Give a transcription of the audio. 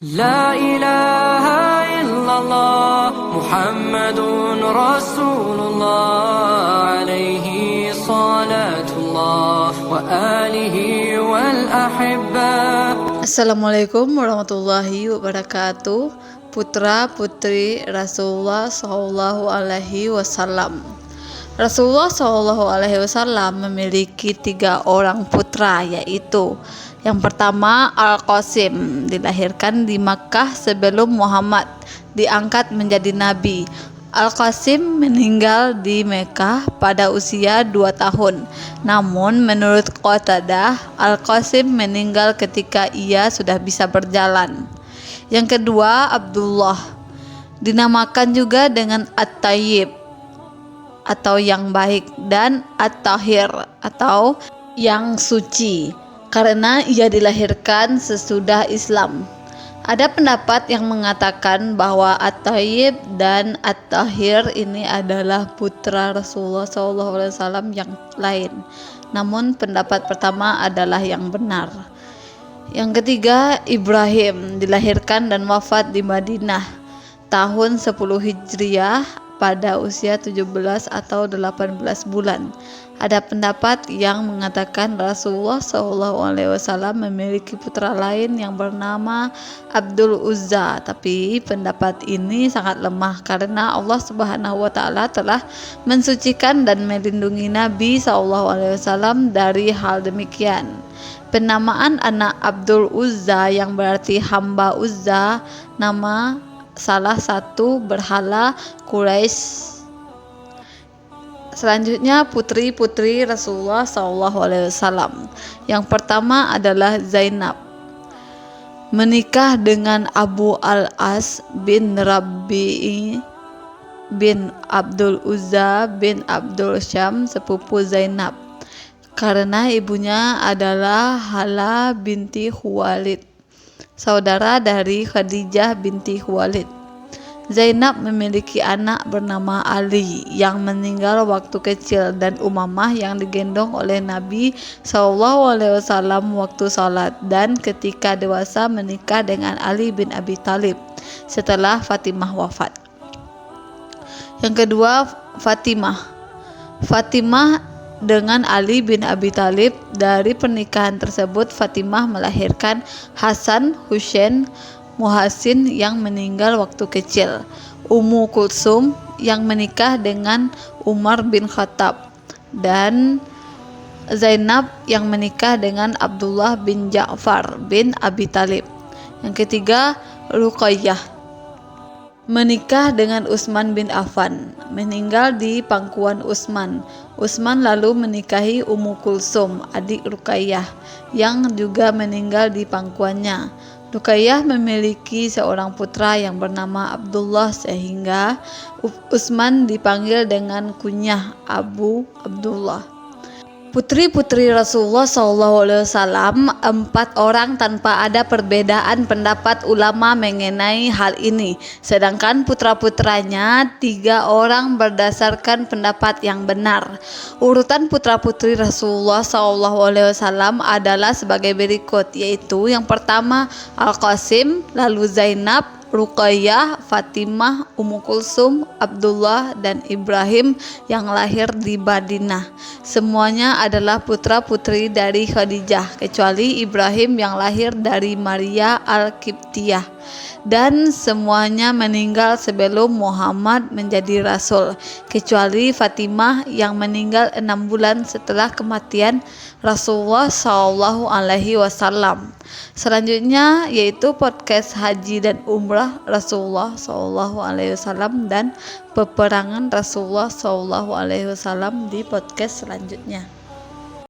لا إله إلا الله محمد رسول الله عليه صلاة الله وآله والأحبة. Assalamualaikum warahmatullahi wabarakatuh. Putra putri Rasulullah Shallallahu Alaihi Wasallam. Rasulullah Shallallahu Alaihi Wasallam memiliki 3 orang putra, yaitu yang pertama Al-Qasim, dilahirkan di Makkah sebelum Muhammad diangkat menjadi nabi. Al-Qasim meninggal di Mekah pada usia 2 tahun. Namun menurut Qatadah, Al-Qasim meninggal ketika ia sudah bisa berjalan. Yang kedua Abdullah, dinamakan juga dengan At-Tayyib atau yang baik, dan At-Tahir atau yang suci, karena ia dilahirkan sesudah Islam. Ada pendapat yang mengatakan bahwa At-Tayyib dan At-Tahir ini adalah putra Rasulullah SAW yang lain. Namun pendapat pertama adalah yang benar. Yang ketiga Ibrahim, dilahirkan dan wafat di Madinah tahun 10 Hijriah pada usia 17 atau 18 bulan. Ada pendapat yang mengatakan Rasulullah SAW memiliki putra lain yang bernama Abdul Uzza, tapi pendapat ini sangat lemah karena Allah Subhanahu wa Ta'ala telah mensucikan dan melindungi Nabi SAW dari hal demikian. Penamaan anak Abdul Uzza yang berarti hamba Uzza, nama salah satu berhala Quraisy. Selanjutnya putri-putri Rasulullah SAW. Yang pertama adalah Zainab, menikah dengan Abu Al-As bin Rabi'i bin Abdul Uzza bin Abdul Syam, sepupu Zainab, karena ibunya adalah Hala binti Khuwailid, saudara dari Khadijah binti Khuwailid. Zainab memiliki anak bernama Ali yang meninggal waktu kecil, dan Umamah yang digendong oleh Nabi SAW waktu sholat, dan ketika dewasa menikah dengan Ali bin Abi Thalib setelah Fatimah wafat. Yang kedua Fatimah dengan Ali bin Abi Thalib. Dari pernikahan tersebut Fatimah melahirkan Hasan, Husain, Muhsin yang meninggal waktu kecil, Ummu Kulsum yang menikah dengan Umar bin Khattab, dan Zainab yang menikah dengan Abdullah bin Ja'far bin Abi Thalib. Yang ketiga Ruqayyah, menikah dengan Utsman bin Affan, meninggal di pangkuan Utsman. Utsman lalu menikahi Ummu Kulsum, adik Ruqayyah, yang juga meninggal di pangkuannya. Ruqayyah memiliki seorang putra yang bernama Abdullah, sehingga Utsman dipanggil dengan kunyah Abu Abdullah. Putri-putri Rasulullah SAW 4 orang tanpa ada perbedaan pendapat ulama mengenai hal ini, sedangkan putra-putranya 3 orang berdasarkan pendapat yang benar. Urutan putra-putri Rasulullah SAW adalah sebagai berikut, yaitu yang pertama Al-Qasim, lalu Zainab, Ruqayyah, Fatimah, Ummu Kulsum, Abdullah, dan Ibrahim yang lahir di Madinah. Semuanya adalah putra-putri dari Khadijah, kecuali Ibrahim yang lahir dari Maria Al-Qibtiyah, dan semuanya meninggal sebelum Muhammad menjadi rasul, kecuali Fatimah yang meninggal 6 bulan setelah kematian Rasulullah SAW. Selanjutnya yaitu podcast haji dan umrah Rasulullah SAW dan peperangan Rasulullah SAW di podcast selanjutnya.